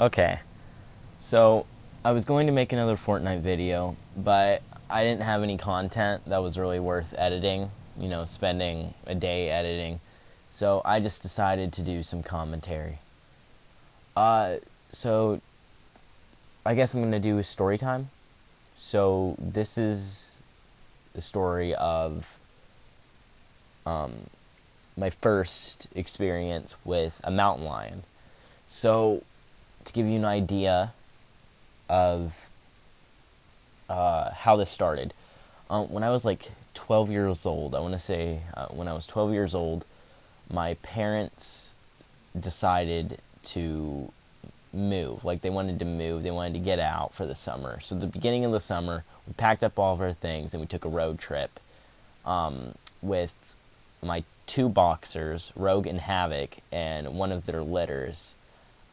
Okay, so I was going to make another Fortnite video, but I didn't have any content that was really worth editing, spending a day editing. So I just decided to do some commentary. So I guess I'm going to do a story time. So this is the story of my first experience with a mountain lion. So to give you an idea of how this started. When I was like 12 years old, I want to say when I was 12 years old, my parents decided to move. Like they wanted to move, they wanted to get out for the summer. So at the beginning of the summer, we packed up all of our things and we took a road trip with my two boxers, Rogue and Havoc, and one of their litters.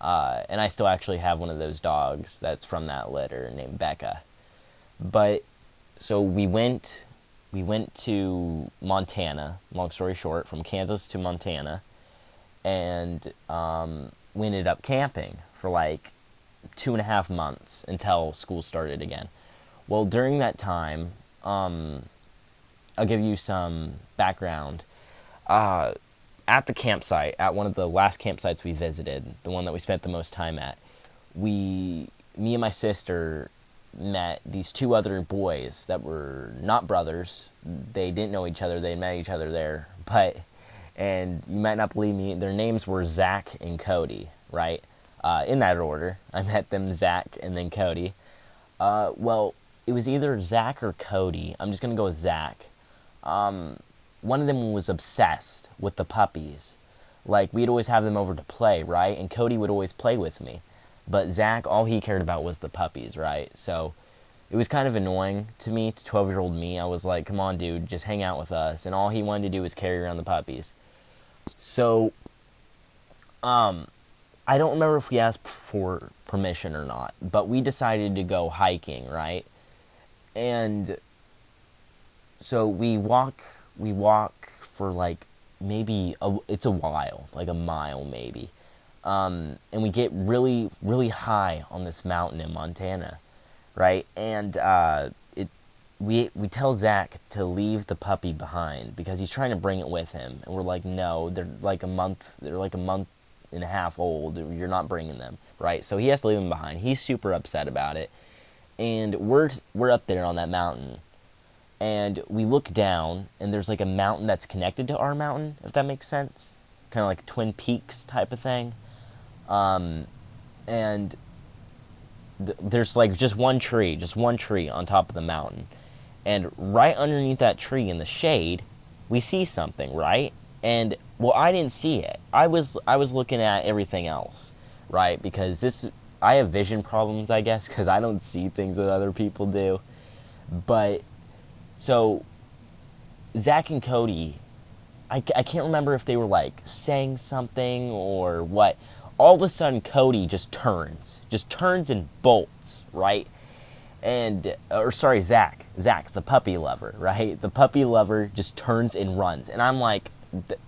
And I still actually have one of those dogs that's from that litter named Becca. But so we went to Montana. Long story short, from Kansas to Montana, and we ended up camping for like 2.5 months until school started again. Well, during that time, I'll give you some background. At the campsite, at one of the last campsites we visited, the one that we spent the most time at, me and my sister met these two other boys that were not brothers. They didn't know each other. They met each other there. And you might not believe me, their names were Zach and Cody, right? In that order. I met them, Zach and then Cody. Well, it was either Zach or Cody. I'm just going to go with Zach. One of them was obsessed with the puppies. Like, we'd always have them over to play, right? And Cody would always play with me. But Zach, all he cared about was the puppies, right? So it was kind of annoying to me, to 12-year-old me. I was like, come on, dude, just hang out with us. And all he wanted to do was carry around the puppies. So, I don't remember if we asked for permission or not, but we decided to go hiking, right? And so we walk for like it's a while, like a mile maybe. And we get really, really high on this mountain in Montana, right? And we tell Zach to leave the puppy behind because he's trying to bring it with him, and we're like, no, they're like a month and a half old. You're not bringing them, right? So he has to leave them behind. He's super upset about it, and we're up there on that mountain, and we look down, and there's like a mountain that's connected to our mountain, if that makes sense, kind of like Twin Peaks type of thing. And there's like just one tree on top of the mountain. And right underneath that tree in the shade, we see something, right? And well, I didn't see it. I was looking at everything else, right? Because I have vision problems, I guess, because I don't see things that other people do. But so Zach and Cody, I can't remember if they were like saying something or what. All of a sudden, Cody just turns and bolts, right? And or sorry, Zach, the puppy lover, right? The puppy lover just turns and runs, and I'm like,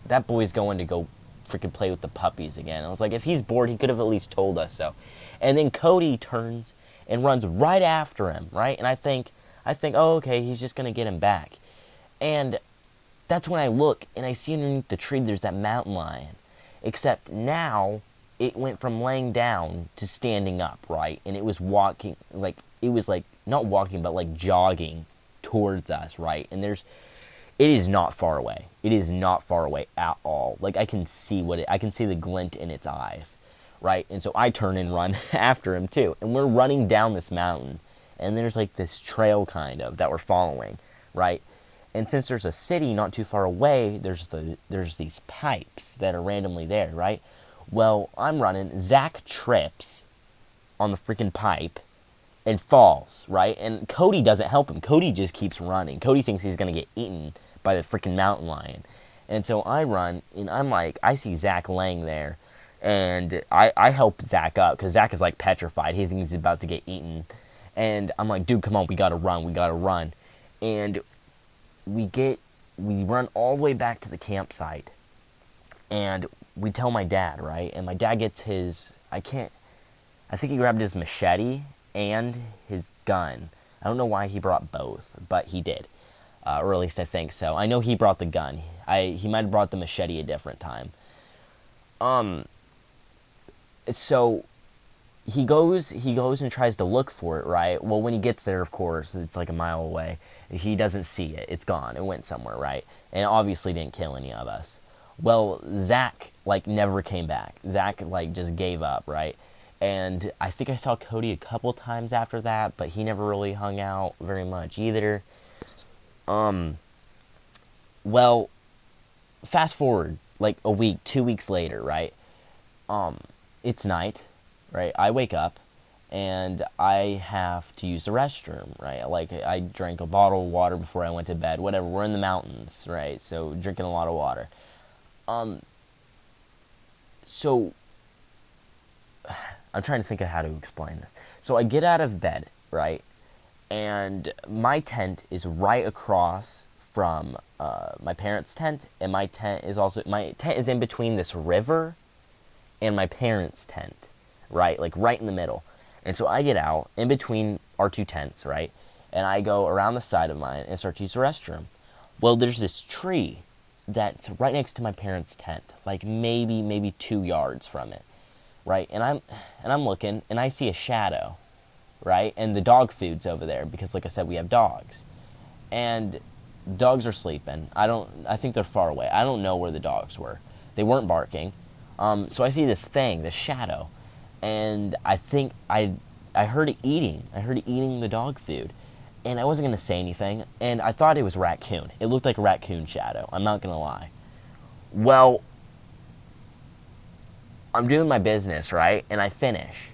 that boy's going to go freaking play with the puppies again. I was like, if he's bored, he could have at least told us so. And then Cody turns and runs right after him, right? And I think, oh, okay, he's just gonna get him back. And that's when I look and I see underneath the tree there's that mountain lion. Except now it went from laying down to standing up, right? And it was walking, like, it was like, not walking, but like jogging towards us, right? And it is not far away. It is not far away at all. Like, I can see I can see the glint in its eyes, right? And so I turn and run after him too. And we're running down this mountain, and there's like this trail kind of that we're following, right? And since there's a city not too far away, there's these pipes that are randomly there, right? Well, I'm running. Zach trips on the freaking pipe and falls, right? And Cody doesn't help him. Cody just keeps running. Cody thinks he's going to get eaten by the freaking mountain lion. And so I run, and I'm like, I see Zach laying there, and I help Zach up because Zach is like petrified. He thinks he's about to get eaten. And I'm like, dude, come on, we got to run. And we run all the way back to the campsite, and we tell my dad, right? And my dad gets his, I I think he grabbed his machete and his gun. I don't know why he brought both, but he did. Or at least I think so. I know he brought the gun. He might have brought the machete a different time. Um, so he goes and tries to look for it, right? Well, when he gets there, of course, it's like a mile away. He doesn't see it. It's gone. It went somewhere, right? And it obviously didn't kill any of us. Well, Zach, like, never came back. Zach, like, just gave up, right? And I think I saw Cody a couple times after that, but he never really hung out very much either. Um, well, fast forward, like, a week, 2 weeks later, right? Um, it's night, right? I wake up and I have to use the restroom, right? Like, I drank a bottle of water before I went to bed, whatever. We're in the mountains, right? So drinking a lot of water. Um, so I'm trying to think of how to explain this. So I get out of bed, right? And my tent is right across from my parents' tent, and my tent is in between this river and my parents' tent, right? Like right in the middle. And so I get out in between our two tents, right? And I go around the side of mine and start to use the restroom. Well, there's this tree that's right next to my parents' tent, like maybe 2 yards from it, right? And I'm looking and I see a shadow, right? And the dog food's over there because, like I said, we have dogs, and dogs are sleeping. I think they're far away. I don't know where the dogs were. They weren't barking. So I see this thing, this shadow, and I think I heard it eating. I heard it eating the dog food, and I wasn't gonna say anything. And I thought it was a raccoon. It looked like a raccoon shadow. I'm not gonna lie. Well, I'm doing my business, right, and I finish,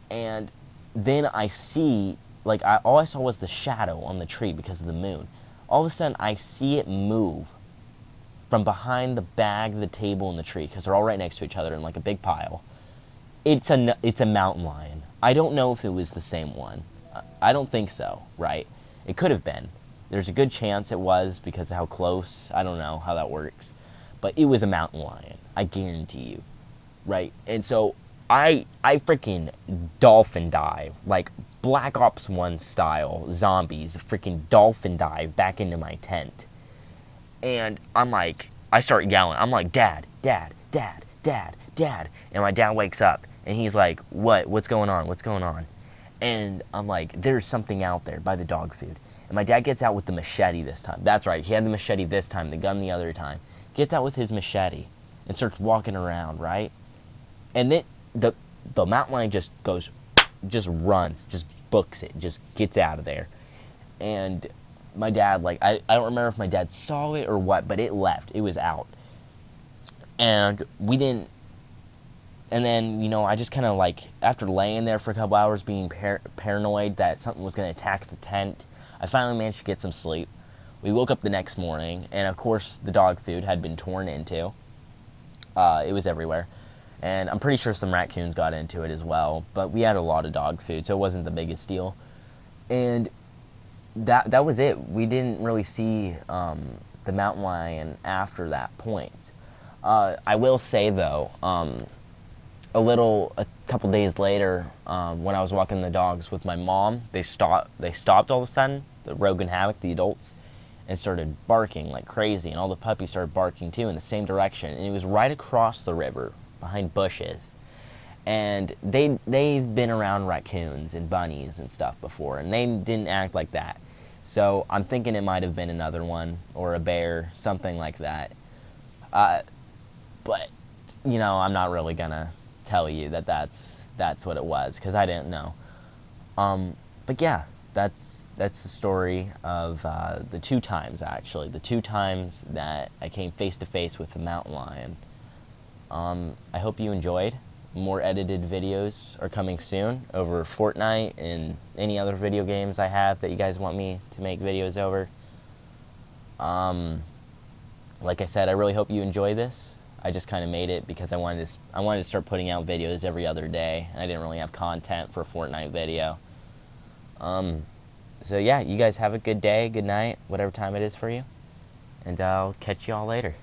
and then I see, like, all I saw was the shadow on the tree because of the moon. All of a sudden, I see it move from behind the bag, the table, and the tree, because they're all right next to each other in like a big pile. It's a mountain lion. I don't know if it was the same one. I don't think so, right? It could have been. There's a good chance it was because of how close. I don't know how that works, but it was a mountain lion. I guarantee you, right? And so I freaking dolphin dive, like Black Ops 1 style zombies, freaking dolphin dive back into my tent. And I'm like, I start yelling. I'm like, Dad, Dad, Dad, Dad, Dad. And my dad wakes up and he's like, what? What's going on? What's going on? And I'm like, there's something out there by the dog food. And my dad gets out with the machete this time. That's right, he had the machete this time, the gun the other time. Gets out with his machete and starts walking around, right? And then the mountain lion just runs, just books it, just gets out of there. And my dad, like, I don't remember if my dad saw it or what, but it left. It was out. And we didn't, and then, I just kind of, like, after laying there for a couple hours being paranoid that something was going to attack the tent, I finally managed to get some sleep. We woke up the next morning, and of course the dog food had been torn into. It was everywhere. And I'm pretty sure some raccoons got into it as well, but we had a lot of dog food, so it wasn't the biggest deal. And that was it. We didn't really see the mountain lion after that point. I will say though, a couple days later, when I was walking the dogs with my mom, they stopped all of a sudden. The Rogue and Havoc, the adults, and started barking like crazy, and all the puppies started barking too in the same direction. And it was right across the river, behind bushes. And they've been around raccoons and bunnies and stuff before, and they didn't act like that. So I'm thinking it might have been another one, or a bear, something like that. But I'm not really gonna tell you that that's what it was, because I didn't know. But yeah, that's the story of the two times, actually, the two times that I came face to face with the mountain lion. I hope you enjoyed. More edited videos are coming soon over Fortnite and any other video games I have that you guys want me to make videos over. Like I said, I really hope you enjoy this. I just kind of made it because I wanted to start putting out videos every other day. I didn't really have content for a Fortnite video. So yeah, you guys have a good day, good night, whatever time it is for you. And I'll catch you all later.